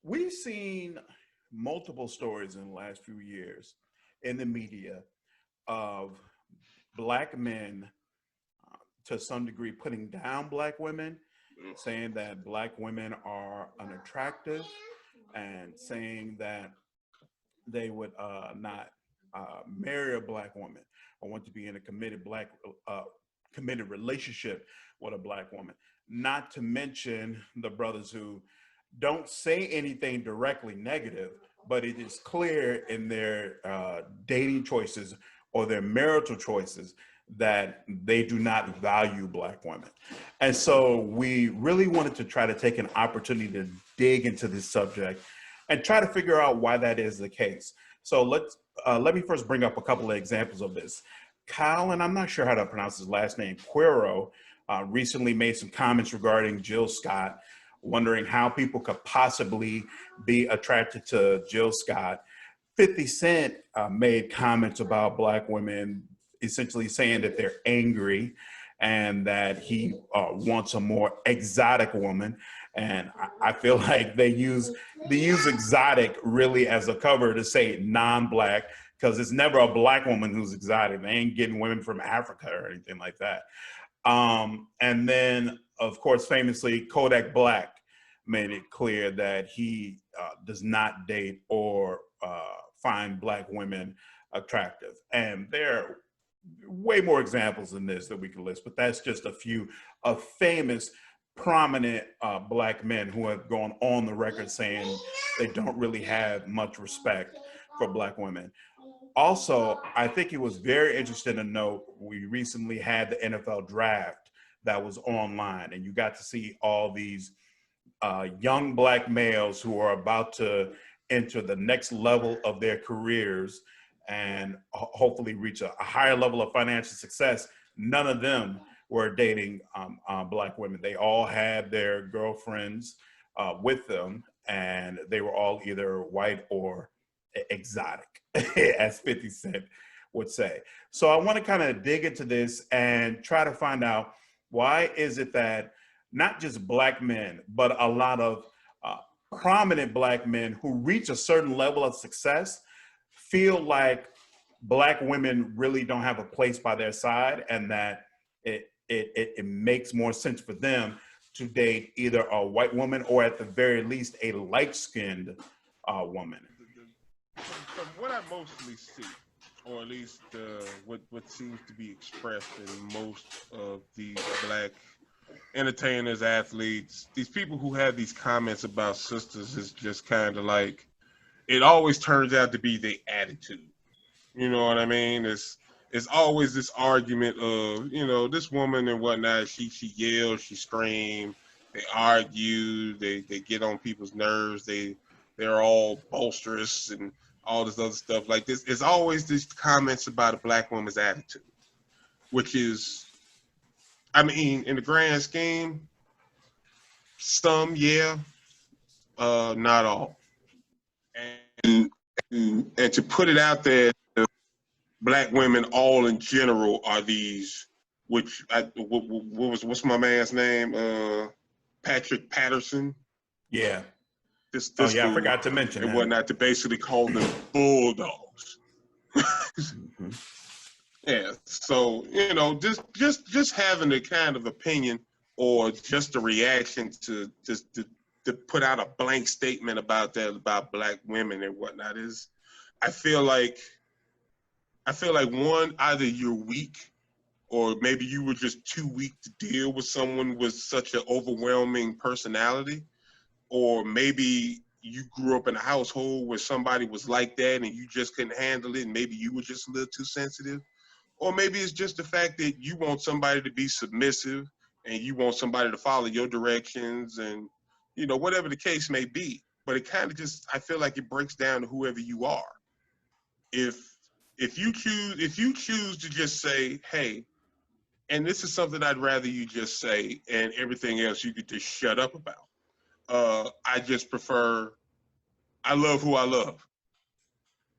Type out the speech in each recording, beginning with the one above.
We've seen multiple stories in the last few years in the media of black men to some degree putting down black women, saying that black women are unattractive, and saying that they would not marry a black woman or want to be in a uh, committed relationship with a black woman. Not to mention the brothers who don't say anything directly negative, but it is clear in their dating choices or their marital choices that they do not value black women. And so we really wanted to try to take an opportunity to dig into this subject and try to figure out why that is the case. So let me first bring up a couple of examples of this. Kyle, and I'm not sure how to pronounce his last name, Quiero, recently made some comments regarding Jill Scott, wondering how people could possibly be attracted to Jill Scott. 50 Cent made comments about black women, essentially saying that they're angry and that he wants a more exotic woman. And I feel like they use exotic really as a cover to say non-black, because it's never a black woman who's exotic. They ain't getting women from Africa or anything like that. And then, of course, famously, Kodak Black made it clear that he does not date or find black women attractive. And there are way more examples than this that we can list, but that's just a few of famous, prominent black men who have gone on the record saying they don't really have much respect for black women. Also, I think it was very interesting to note we recently had the NFL draft that was online, and you got to see all these young black males who are about to enter the next level of their careers and hopefully reach a higher level of financial success. None of them were dating black women. They all had their girlfriends with them, and they were all either white or exotic, as 50 Cent would say. So I want to kind of dig into this and try to find out, why is it that not just black men, but a lot of prominent black men who reach a certain level of success feel like black women really don't have a place by their side, and that it makes more sense for them to date either a white woman or at the very least a light-skinned woman. From what I mostly see, or at least what seems to be expressed in most of these black entertainers, athletes, these people who have these comments about sisters, is just kind of like, it always turns out to be the attitude. You know what I mean? It's always this argument of, this woman and whatnot, she yells, she screams, they argue, they get on people's nerves, they're all bolsterous and all this other stuff like this. It's always these comments about a black woman's attitude, which is, I mean, in the grand scheme, some, yeah, not all. And, and to put it out there, black women all in general are these, which what's my man's name? Patrick Patterson. Yeah. This Yeah, I fool forgot to mention and that. whatnot, to basically call them bulldogs. Mm-hmm. Yeah, so just having a kind of opinion or just a reaction to just to put out a blank statement about that, about black women and whatnot, is, I feel like one, either you're weak, or maybe you were just too weak to deal with someone with such an overwhelming personality, or maybe you grew up in a household where somebody was like that and you just couldn't handle it, and maybe you were just a little too sensitive. Or maybe it's just the fact that you want somebody to be submissive and you want somebody to follow your directions, and, whatever the case may be. But it kind of just, I feel like it breaks down to whoever you are. If you choose to just say, hey, and this is something I'd rather you just say, and everything else you could just shut up about. I just prefer, I love who I love.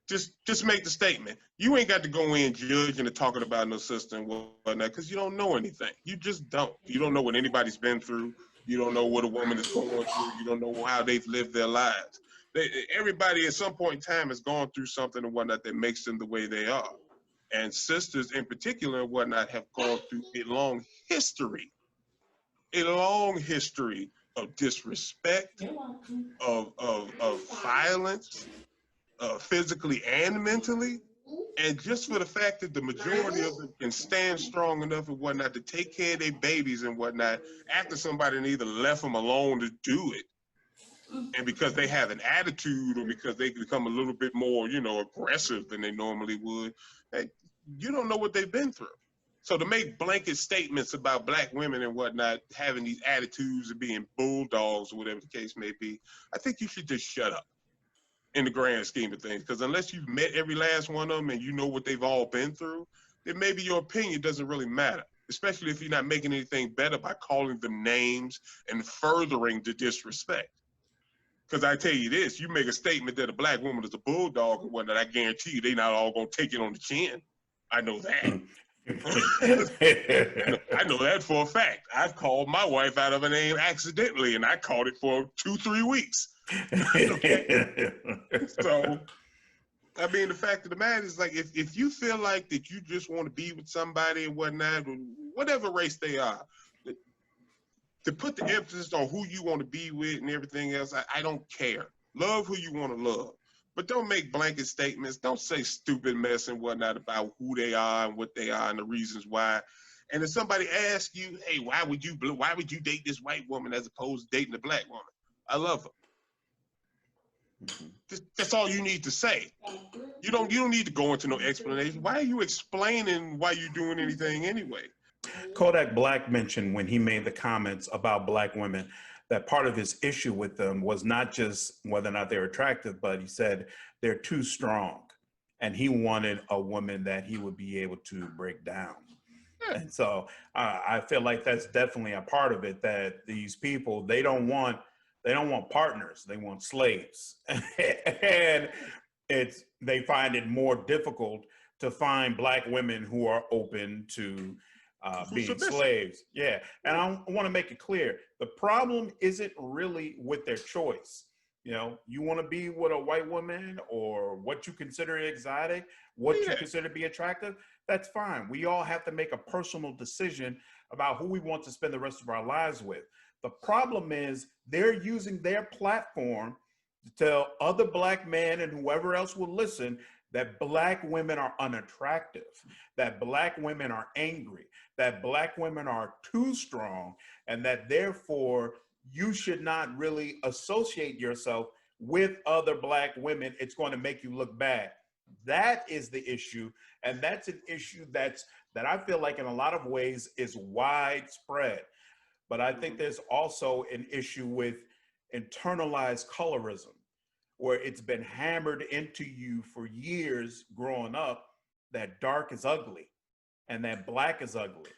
Just make the statement. You ain't got to go in judging and talking about no sister and whatnot, because you don't know anything. You just don't. You don't know what anybody's been through. You don't know what a woman is going through. You don't know how they've lived their lives. Everybody at some point in time has gone through something and whatnot that makes them the way they are. And sisters in particular and whatnot have gone through a long history of disrespect, of violence, physically and mentally. And just for the fact that the majority of them can stand strong enough and whatnot to take care of their babies and whatnot after somebody either left them alone to do it, and because they have an attitude or because they become a little bit more, aggressive than they normally would, hey, you don't know what they've been through. So to make blanket statements about black women and whatnot having these attitudes of being bulldogs or whatever the case may be, I think you should just shut up in the grand scheme of things. Because unless you've met every last one of them and you know what they've all been through, then maybe your opinion doesn't really matter, especially if you're not making anything better by calling them names and furthering the disrespect. Because I tell you this, you make a statement that a black woman is a bulldog or whatnot, I guarantee you they're not all going to take it on the chin. I know that. I know that for a fact. I've called my wife out of a name accidentally, and I called it for 2-3 weeks. Okay? So, I mean, the fact of the matter is, like, if you feel like that you just want to be with somebody and whatnot, whatever race they are, to put the emphasis on who you want to be with and everything else, I don't care. Love who you want to love. But don't make blanket statements. Don't say stupid mess and whatnot about who they are and what they are and the reasons why. And if somebody asks you, hey, why would you date this white woman as opposed to dating a black woman? I love her. That's all you need to say. You don't need to go into no explanation. Why are you explaining why you're doing anything anyway? Kodak Black mentioned when he made the comments about black women that part of his issue with them was not just whether or not they're attractive, but he said they're too strong. And he wanted a woman that he would be able to break down. Yeah. And so I feel like that's definitely a part of it, that these people, they don't want partners, they want slaves. And they find it more difficult to find black women who are open to being slaves. Yeah. And I want to make it clear, the problem isn't really with their choice. You want to be with a white woman or what you consider exotic, what you consider to be attractive, that's fine. We all have to make a personal decision about who we want to spend the rest of our lives with. The problem is they're using their platform to tell other black men and whoever else will listen that black women are unattractive, that black women are angry, that black women are too strong, and that therefore you should not really associate yourself with other black women. It's going to make you look bad. That is the issue. And that's an issue that I feel like in a lot of ways is widespread. But I think there's also an issue with internalized colorism, where it's been hammered into you for years growing up that dark is ugly and that black is ugly.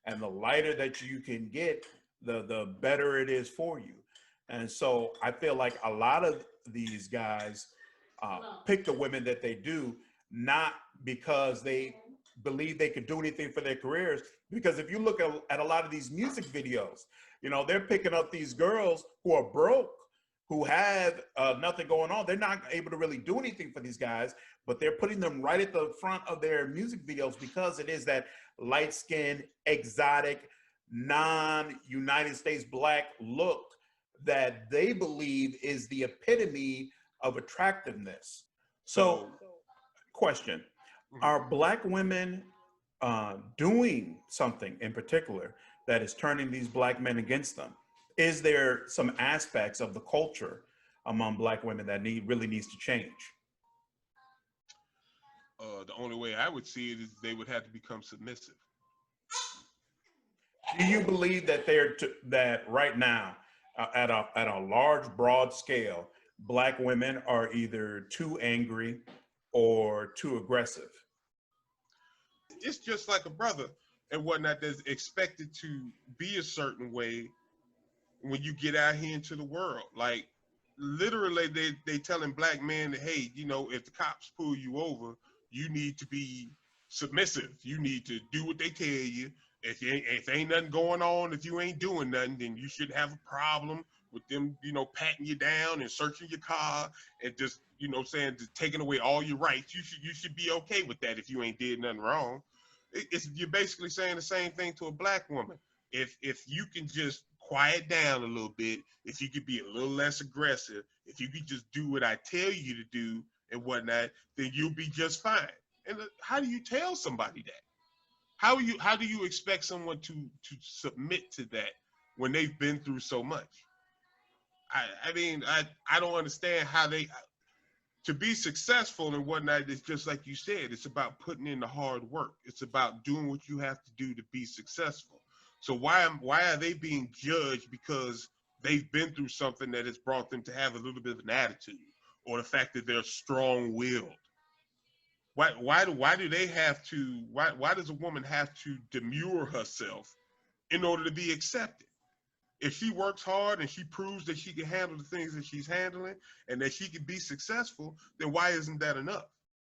And the lighter that you can get, the better it is for you. And so I feel like a lot of these guys pick the women that they do, not because they believe they could do anything for their careers. Because if you look at a lot of these music videos, they're picking up these girls who are broke, who have nothing going on. They're not able to really do anything for these guys, but they're putting them right at the front of their music videos because it is that light-skinned, exotic, non-United States black look that they believe is the epitome of attractiveness. So, question, are black women doing something in particular that is turning these black men against them? Is there some aspects of the culture among black women that really needs to change? The only way I would see it is they would have to become submissive. Do you believe that that right now, at a large, broad scale, black women are either too angry or too aggressive? It's just like a brother and whatnot that's expected to be a certain way when you get out here into the world. Like, literally, they telling black men that, hey, if the cops pull you over, you need to be submissive. You need to do what they tell you If ain't nothing going on, if you ain't doing nothing, then you shouldn't have a problem with them, patting you down and searching your car and just, saying, just taking away all your rights. You should be okay with that if you ain't did nothing wrong. You're basically saying the same thing to a black woman. If you can just quiet down a little bit, if you could be a little less aggressive, if you could just do what I tell you to do and whatnot, then you'll be just fine. And how do you tell somebody that? How do you expect someone to submit to that when they've been through so much? I mean, I don't understand how they to be successful and whatnot. It's just like you said, it's about putting in the hard work. It's about doing what you have to do to be successful. So why are they being judged because they've been through something that has brought them to have a little bit of an attitude, or the fact that they're strong-willed? Why do they have to? Why does a woman have to demure herself in order to be accepted? If she works hard and she proves that she can handle the things that she's handling and that she can be successful, then why isn't that enough?